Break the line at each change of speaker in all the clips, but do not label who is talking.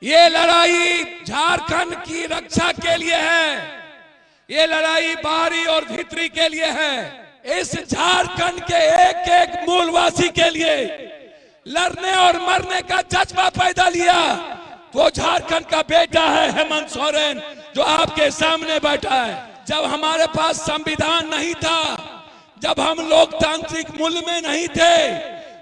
ये लड़ाई झारखंड की रक्षा के लिए है, ये लड़ाई बाहरी और भीतरी के लिए है। इस झारखंड के एक एक मूलवासी के लिए लड़ने और मरने का जज्बा पैदा लिया वो झारखंड का बेटा है हेमंत सोरेन, जो आपके सामने बैठा है। जब हमारे पास संविधान नहीं था, जब हम लोकतांत्रिक मूल्य में नहीं थे,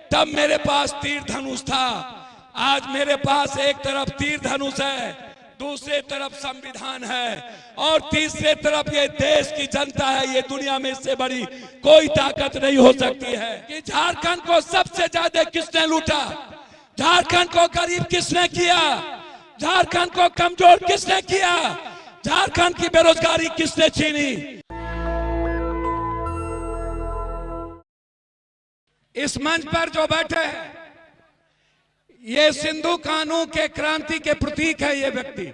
तब मेरे पास तीर धनुष था। आज मेरे पास एक तरफ तीर धनुष है, दूसरे तरफ संविधान है और तीसरे तरफ ये देश की जनता है। ये दुनिया में इससे बड़ी कोई ताकत नहीं हो सकती है कि झारखंड को सबसे ज्यादा किसने लूटा, झारखंड को गरीब किसने किया, झारखंड को कमजोर किसने किया, झारखंड की बेरोजगारी किसने छीनी। इस मंच पर जो बैठे हैं ये सिंधु कानून के क्रांति के प्रतीक है। ये व्यक्ति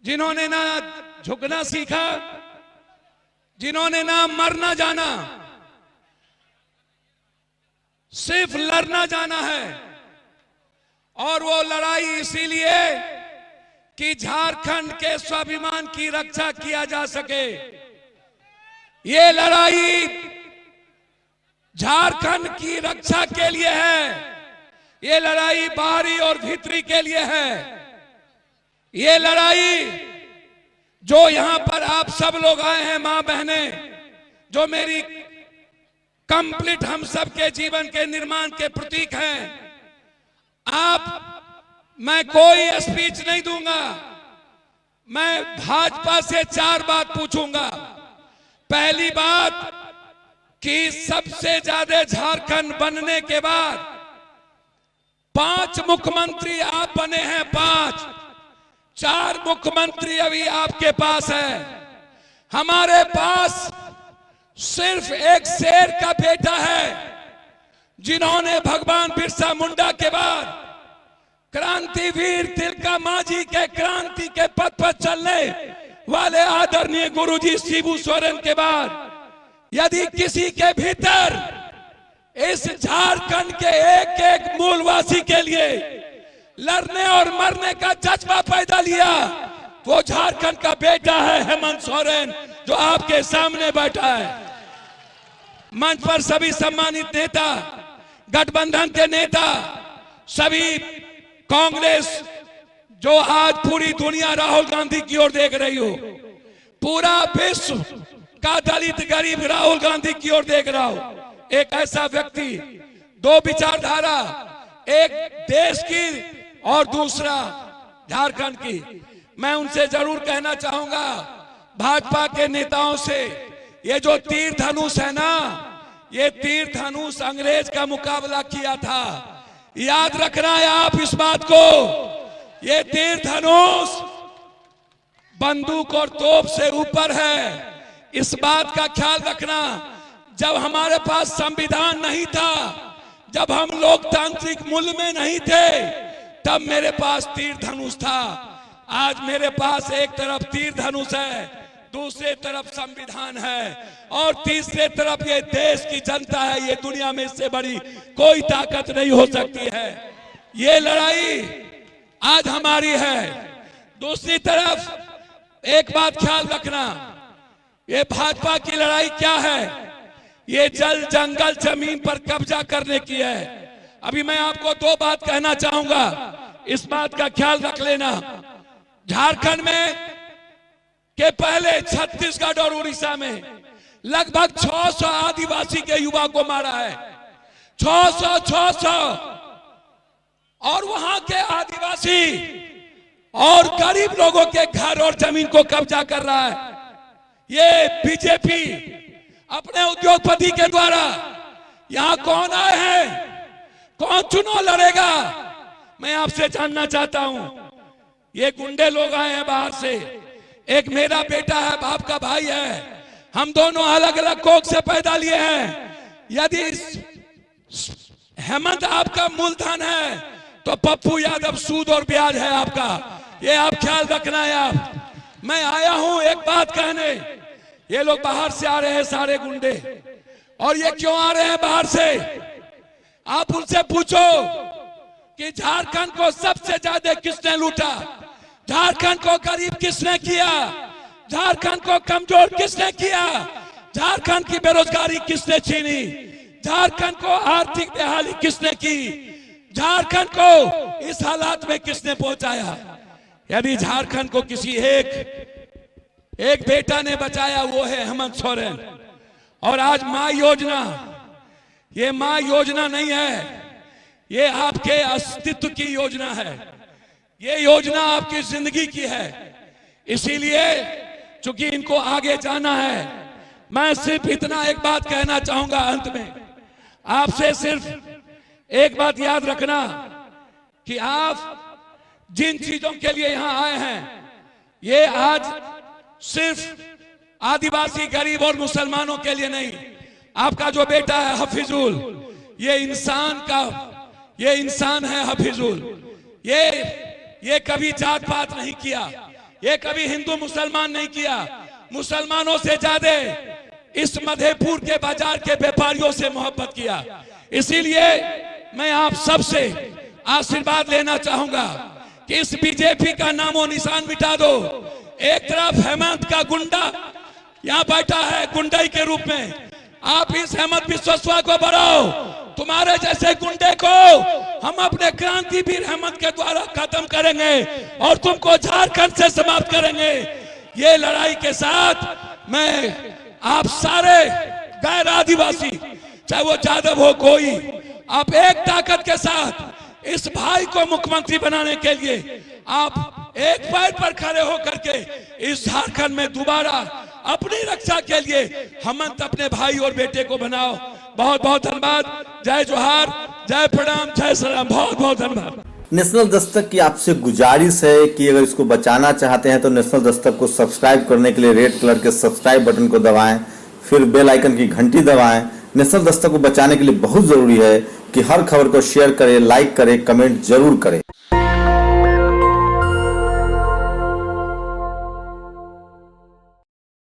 जिन्होंने ना झुकना सीखा, जिन्होंने ना मरना जाना, सिर्फ लड़ना जाना है। और वो लड़ाई इसीलिए कि झारखंड के स्वाभिमान की रक्षा किया जा सके। ये लड़ाई झारखंड की रक्षा के लिए है, ये लड़ाई बाहरी और भीतरी के लिए है। ये लड़ाई जो यहां पर आप सब लोग आए हैं, मां बहने, जो मेरी कंप्लीट हम सब के जीवन के निर्माण के प्रतीक हैं। मैं कोई स्पीच नहीं दूंगा, मैं भाजपा से 4 बात पूछूंगा। पहली बात कि सबसे ज्यादा झारखंड बनने के बाद 5 मुख्यमंत्री आप बने हैं, 4 मुख्यमंत्री अभी आपके पास है। हमारे पास सिर्फ एक शेर का बेटा है जिन्होंने भगवान बिरसा मुंडा के बाद क्रांतिवीर तिलका मांझी के क्रांति के पथ पर चलने वाले आदरणीय गुरुजी शिबू सोरेन के बाद यदि किसी के भीतर इस झारखंड के एक एक मूलवासी के लिए लड़ने और मरने का जज्बा पैदा लिया वो झारखंड का बेटा है हेमंत सोरेन, जो आपके सामने बैठा है। मंच पर सभी सम्मानित नेता, गठबंधन के नेता, सभी कांग्रेस, जो आज पूरी दुनिया राहुल गांधी की ओर देख रही हो, पूरा विश्व का दलित गरीब राहुल गांधी की ओर देख रहा हो। एक ऐसा व्यक्ति, 2 विचारधारा, एक देश की और दूसरा झारखंड की। मैं उनसे जरूर कहना चाहूंगा, भाजपा के नेताओं से, ये जो तीर धनुष है ना, ये तीर धनुष अंग्रेज का मुकाबला किया था। याद रखना है आप इस बात को, ये तीर धनुष बंदूक और तोप से ऊपर है। इस बात का ख्याल रखना। जब हमारे पास संविधान नहीं था, जब हम लोकतांत्रिक मूल्य में नहीं थे, तब मेरे पास तीर धनुष था। आज मेरे पास एक तरफ तीर धनुष है, दूसरे तरफ संविधान है और तीसरे तरफ ये देश की जनता है। ये दुनिया में इससे बड़ी कोई ताकत नहीं हो सकती है। ये लड़ाई आज हमारी है। दूसरी तरफ एक बात ख्याल रखना, ये भाजपा की लड़ाई क्या है? ये जल जंगल जमीन पर कब्जा करने की है। अभी मैं आपको 2 बात कहना चाहूंगा, इस बात का ख्याल रख लेना। झारखंड में के पहले छत्तीसगढ़ और उड़ीसा में लगभग 600 आदिवासी के युवा को मारा है। 600 और वहां के आदिवासी और गरीब लोगों के घर और जमीन को कब्जा कर रहा है। ये बीजेपी अपने उद्योगपति के द्वारा यहां कौन आए हैं, कौन चुनाव लड़ेगा, मैं आपसे जानना चाहता हूं। ये गुंडे लोग आए हैं बाहर से। एक मेरा बेटा है, बाप का भाई है, हम दोनों अलग अलग कोख से पैदा लिए हैं। यदि हेमंत आपका मूलधन है तो पप्पू यादव सूद और ब्याज है आपका। ये आप ख्याल रखना है। आप मैं आया हूं एक बात कहने, ये लोग बाहर से आ रहे हैं सारे गुंडे, और ये क्यों आ रहे हैं बाहर से? आप उनसे पूछो, कि झारखंड को सबसे ज्यादा किसने लूटा, झारखंड को गरीब किसने किया, झारखंड को कमजोर किसने किया, झारखंड की बेरोजगारी किसने छीनी, झारखंड को आर्थिक बेहाली किसने की, झारखंड को इस हालात में किसने पहुंचाया। यदि झारखंड को किसी एक बेटा ने बचाया वो है हेमंत सोरेन। और आज मां योजना, ये मां योजना नहीं है, ये आपके अस्तित्व की योजना है, ये योजना आपकी जिंदगी की है। इसीलिए चूंकि इनको आगे जाना है, मैं सिर्फ इतना एक बात कहना चाहूंगा अंत में, आपसे सिर्फ एक बात याद रखना कि आप जिन चीजों के लिए यहां आए हैं, ये आज सिर्फ आदिवासी, गरीब और मुसलमानों के लिए नहीं। आपका जो बेटा है हफीजुल, ये इंसान है हफीजुल। ये कभी जात पात नहीं किया, ये कभी हिंदू मुसलमान नहीं किया, मुसलमानों से ज्यादा इस मधेपुर के बाजार के व्यापारियों से मोहब्बत किया। इसीलिए मैं आप सबसे आशीर्वाद लेना चाहूंगा कि इस बीजेपी का नामो निशान मिटा दो। एक तरफ हेमंत का गुंडा यहां बैठा है गुंडाई के रूप में, आप इस हेमंत बिस्वा को बढ़ाओ। तुम्हारे जैसे गुंडे को हम अपने क्रांतिवीर हेमंत के द्वारा खत्म करेंगे और तुमको झारखंड से समाप्त करेंगे। ये लड़ाई के साथ मैं आप सारे गैर आदिवासी, चाहे वो यादव हो कोई, आप एक ताकत के साथ इस भाई को मुख्यमंत्री बनाने के लिए आप एक पैर पर खड़े होकर के इस झारखंड में दोबारा अपनी रक्षा के लिए हेमंत अपने भाई और बेटे को बनाओ। बहुत बहुत धन्यवाद। जय जोहार, जय प्रणाम, जय सलाम, बहुत बहुत धन्यवाद।
नेशनल दस्तक की आपसे गुजारिश है कि अगर इसको बचाना चाहते हैं तो नेशनल दस्तक को सब्सक्राइब करने के लिए रेड कलर के सब्सक्राइब बटन को दबाएं, फिर बेल आइकन की घंटी दबाएं। नेशनल दस्तक को बचाने के लिए बहुत जरूरी है कि हर खबर को शेयर करें, लाइक करें, कमेंट जरूर करें।